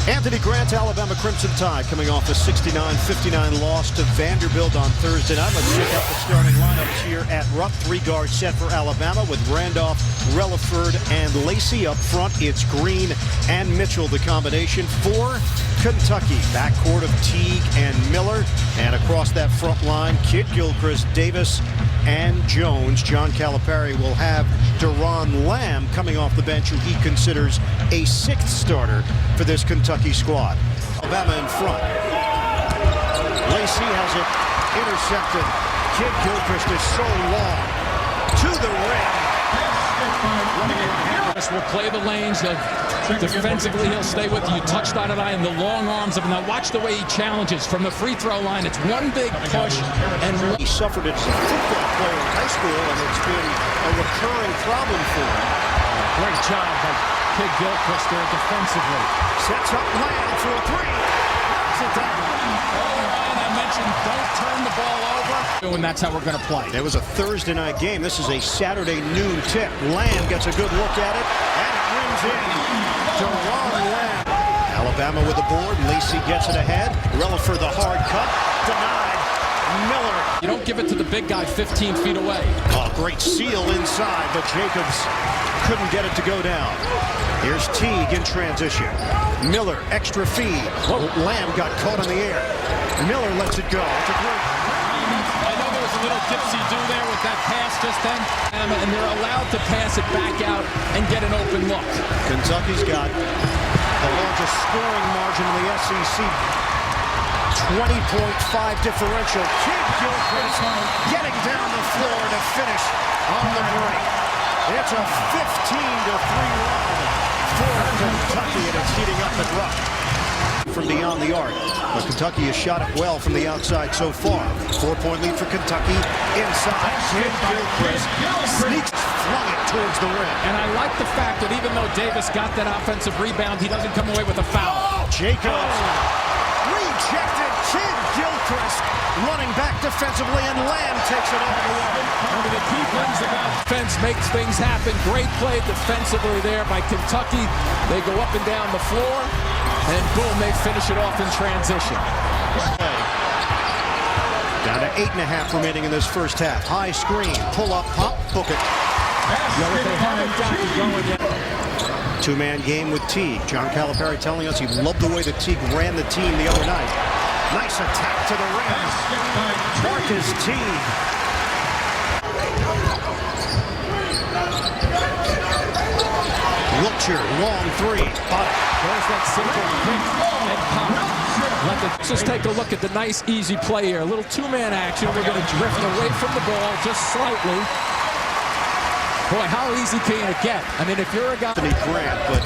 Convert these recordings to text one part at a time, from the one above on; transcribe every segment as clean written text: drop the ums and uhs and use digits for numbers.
Anthony Grant, Alabama Crimson Tide, coming off a 69-59 loss to Vanderbilt on Thursday night. Let's check out the starting lineups here at Rupp. Three-guard set for Alabama with Randolph, Relaford, and Lacey. Up front, it's Green and Mitchell, the combination. For Kentucky, backcourt of Teague and Miller. And across that front line, Kidd-Gilchrist, Davis, and Jones. John Calipari will have Deron Lamb coming off the bench, who he considers a sixth starter for this Kentucky squad. Alabama in front. Lacey has it intercepted. Kidd-Gilchrist is so long to the rim. Will play the lanes. Defensively, he'll stay with you. You touched on it, in the long arms of him. Now watch the way he challenges from the free throw line. It's one big push, and he suffered it as a football player in high school, and it's been a recurring problem for him. Great job by Kidd-Gilchrist there defensively. Sets up Lamb for a three. Knocks it down. And I mentioned don't turn the ball over. And that's how we're going to play. It was a Thursday night game. This is a Saturday noon tip. Lamb gets a good look at it, and it rims in. Deron Lamb. Alabama with the board. Lacey gets it ahead. Relaford the hard cut. Denied. Miller. You don't give it to the big guy 15 feet away. Oh, great seal inside, but Jacobs couldn't get it to go down. Here's Teague in transition. Miller, extra feed. Lamb got caught in the air. Miller lets it go. It's a great. I know there was a little dipsy-do there with that pass just then, and they're allowed to pass it back out and get an open look. Kentucky's got the largest scoring margin in the SEC. 20.5 differential. Kidd-Gilchrist getting down the floor to finish on the break. It's a 15-3 run for Kentucky, and it's heating up at Rupp. From beyond the arc, but Kentucky has shot it well from the outside so far. 4-point lead for Kentucky. Inside, Kidd-Gilchrist sneaks, flung it towards the rim. And I like the fact that even though Davis got that offensive rebound, he doesn't come away with a foul. Jacobs rejected. Kidd-Gilchrist running back defensively, and Lamb takes it all the way. One of the key things about defense makes things happen. Great play defensively there by Kentucky. They go up and down the floor, and boom, they finish it off in transition. Down to 8.5 remaining in this first half. High screen, pull up, pop, book it. They haven't got it going yet. Two-man game with Teague. John Calipari telling us he loved the way that Teague ran the team the other night. Nice attack to the rim. Marcus Teague. Wiltshire, long three. There's that simple quick and pop. Let's just take a look at the nice, easy play here. A little two-man action. We're going to drift away from the ball just slightly. Boy, how easy can it get? I mean, if you're a guy... Anthony Grant, but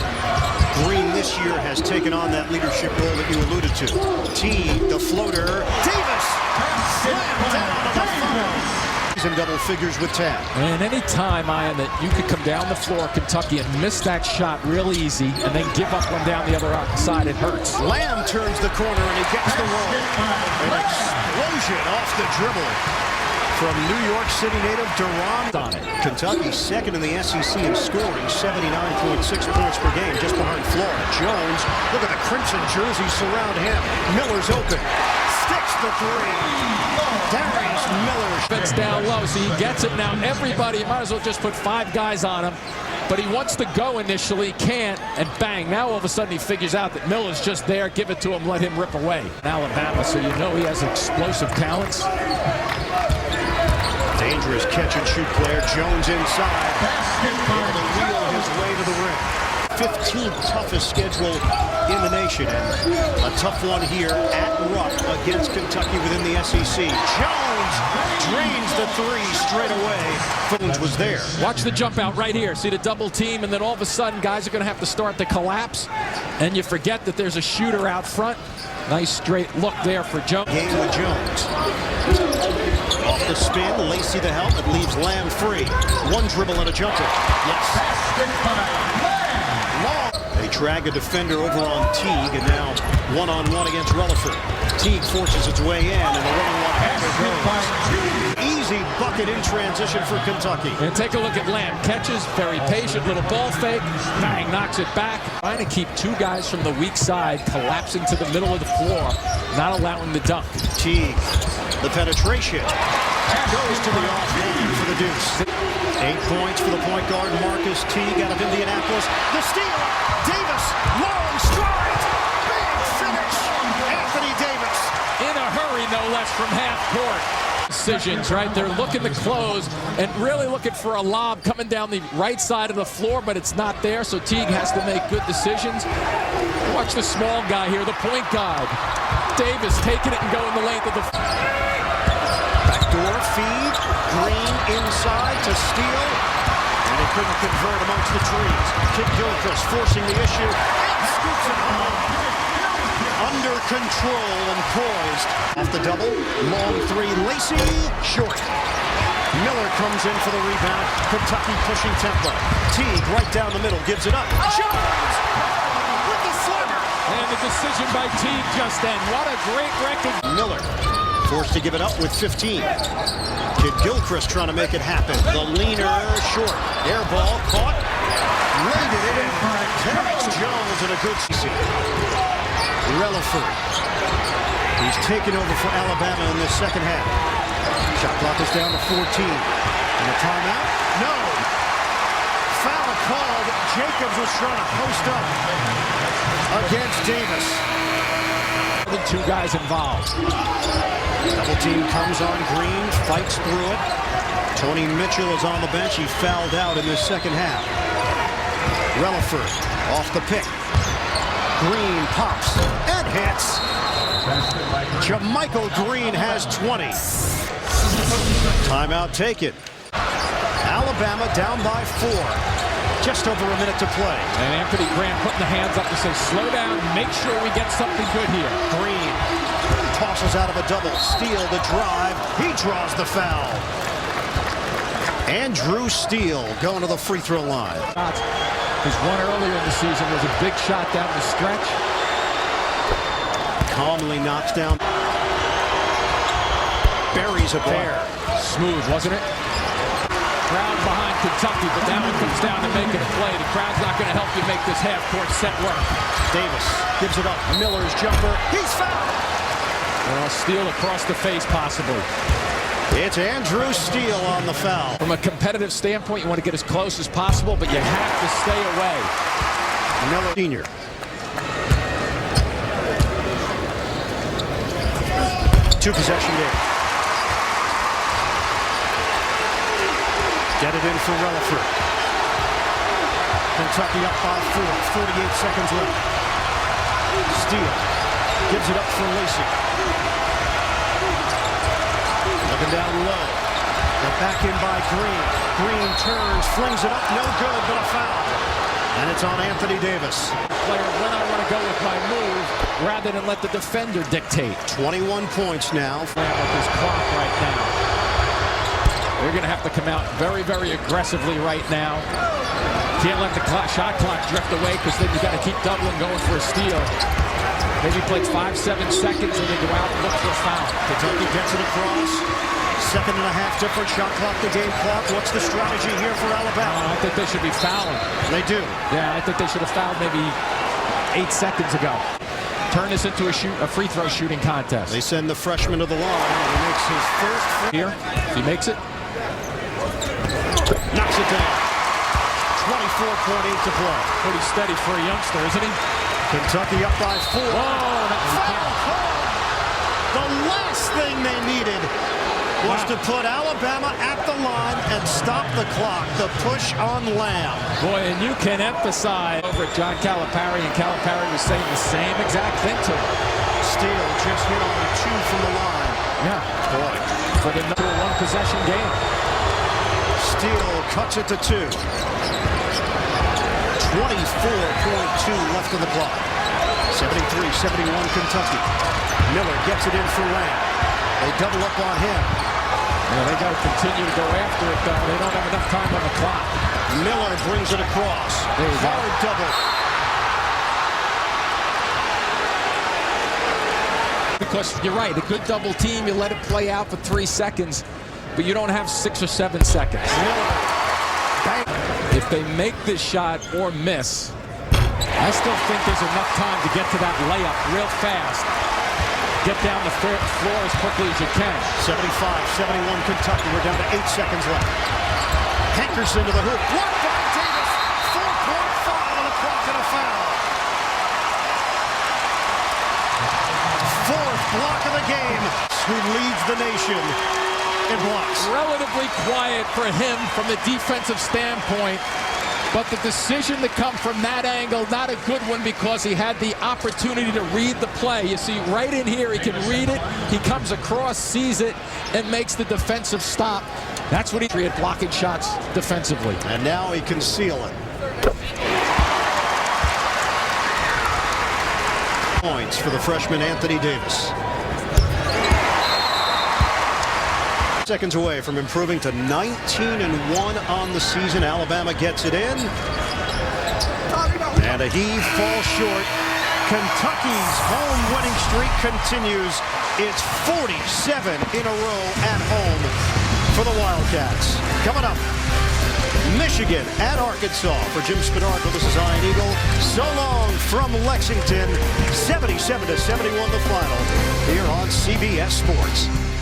Green this year has taken on that leadership role that you alluded to. Teague, the floater. Davis! Slammed down on the floor. He's in double figures with Tad. And any time, Ian, that you could come down the floor, Kentucky, and miss that shot real easy, and then give up one down the other side, it hurts. Lamb turns the corner, and he gets the roll. An explosion off the dribble from New York City native Deron. Kentucky second in the SEC in scoring, 79.6 points per game, just behind Florida. Jones, look at the crimson jerseys surround him. Miller's open, sticks the three. Darius Miller. It's down low, so he gets it now. Everybody, might as well just put 5 guys on him. But he wants to go initially, can't, and bang. Now all of a sudden he figures out that Miller's just there. Give it to him, let him rip away. Alabama, so you know he has explosive talents. Dangerous catch-and-shoot player. Jones inside. Able to wheel his way to the rim. 15th toughest schedule in the nation. And a tough one here at Rupp against Kentucky within the SEC. Jones drains the three straight away. Footlands was there. Watch the jump out right here. See the double team, and then all of a sudden guys are going to have to start to collapse. And you forget that there's a shooter out front. Nice straight look there for Jones. Game with Jones. Off the spin, Lacey the help, it leaves Lamb free. One dribble and a jumper. Yes. Long. They drag a defender over on Teague, and now one-on-one against Relaford. Teague forces its way in, and the running one Hager goes. Easy easy bucket in transition for Kentucky. And take a look at Lamb. Catches, very patient, little ball fake. Bang, knocks it back. Trying to keep two guys from the weak side collapsing to the middle of the floor, not allowing the dunk. Teague, the penetration. Goes to the offhand for the deuce. 8 points for the point guard, Marcus Teague out of Indianapolis. The steal. Davis, long stride. Big finish. Anthony Davis. In a hurry, no less, from half court. Decisions, right? They're looking to close and really looking for a lob coming down the right side of the floor, but it's not there, so Teague has to make good decisions. Watch the small guy here, the point guard. Davis taking it and going the length of the... Backdoor feed. Green inside to steal. And he couldn't convert amongst the trees. Kidd-Gilchrist forcing the issue. And scoops it home. Under control and poised. Off the double. Long three. Lacey. Short. Miller comes in for the rebound. Kentucky pushing tempo. Teague right down the middle. Gives it up. Jones with the slammer. And the decision by Teague just then. What a great record. Miller forced to give it up with 15. Kidd-Gilchrist trying to make it happen. The leaner short. Air ball caught. Laid it in. Terrence Jones in a good season. Relaford. He's taken over for Alabama in this second half. Shot clock is down to 14. And a timeout? No. Foul called. Jacobs was trying to post up against Davis. The two guys involved. Double team comes on Green, fights through it. Tony Mitchell is on the bench. He fouled out in this second half. Relaford off the pick. Green pops and hits. Jermichael Green has 20. Timeout taken. Alabama down by 4. Just over a minute to play. And Anthony Grant putting the hands up to say, slow down, make sure we get something good here. Green tosses out of a double. Steele the drive. He draws the foul. Andrew Steele going to the free throw line. His one earlier in the season was a big shot down the stretch. Calmly knocks down. Buries a pair. Smooth, wasn't it? Crowd behind Kentucky, but that one comes down to making a play. The crowd's not going to help you make this half-court set work. Davis gives it up. Miller's jumper. He's fouled. Well, Steele across the face, possibly. It's Andrew Steele on the foul. From a competitive standpoint, you want to get as close as possible, but you have to stay away. Miller Sr. Two-possession game. Get it in for Relaford. Kentucky up by 4. 48 seconds left. Steele gives it up for Lacey. Looking down low. They're back in by Green. Green turns, flings it up, no good, but a foul. And it's on Anthony Davis. Player, when I want to go with my move, rather than let the defender dictate. 21 points now. With this clock right now. They're going to have to come out very, very aggressively right now. Can't let the shot clock drift away, because then you got to keep doubling, going for a steal. Maybe play 5-7 seconds and then go out and look for a foul. Kentucky gets it across. 7.5 different shot clock to game clock. What's the strategy here for Alabama? I think they should be fouling. They do. Yeah, I think they should have fouled maybe 8 seconds ago. Turn this into a free throw shooting contest. They send the freshman to the line. He makes his first here. If he makes it. Knocks it down. 24.8 to play. Pretty steady for a youngster, isn't he? Kentucky up by 4. Whoa, foul call. The last thing they needed was to put Alabama at the line and stop the clock. The push on Lamb. Boy, and you can emphasize over at John Calipari, and Calipari was saying the same exact thing to him. Steele just hit on the 2 from the line. Yeah. Boy. For the number 1 possession game. Steele cuts it to 2. 24.2 left on the clock. 73-71 Kentucky. Miller gets it in for Lamb. They double up on him. Yeah, they got to continue to go after it, though. They don't have enough time on the clock. Miller brings it across. There you go. Hard double. Because you're right, a good double team, you let it play out for 3 seconds. but you don't have 6 or 7 seconds. If they make this shot or miss, I still think there's enough time to get to that layup real fast. Get down the floor as quickly as you can. 75-71 Kentucky. We're down to 8 seconds left. Hankers into the hoop. Blocked by Davis. 4.5 on the clock and a foul. Fourth block of the game. Who leads the nation in blocks. Relatively quiet for him from the defensive standpoint. But the decision to come from that angle, not a good one because he had the opportunity to read the play. You see right in here, he can read it. He comes across, sees it, and makes the defensive stop. That's what he had, blocking shots defensively. And now he can seal it. Points for the freshman Anthony Davis. Seconds away from improving to 19-1 on the season. Alabama gets it in. And a heave falls short. Kentucky's home winning streak continues. It's 47 in a row at home for the Wildcats. Coming up, Michigan at Arkansas. For Jim Spadarco, this is Ian Eagle. So long from Lexington. 77-71 the final here on CBS Sports.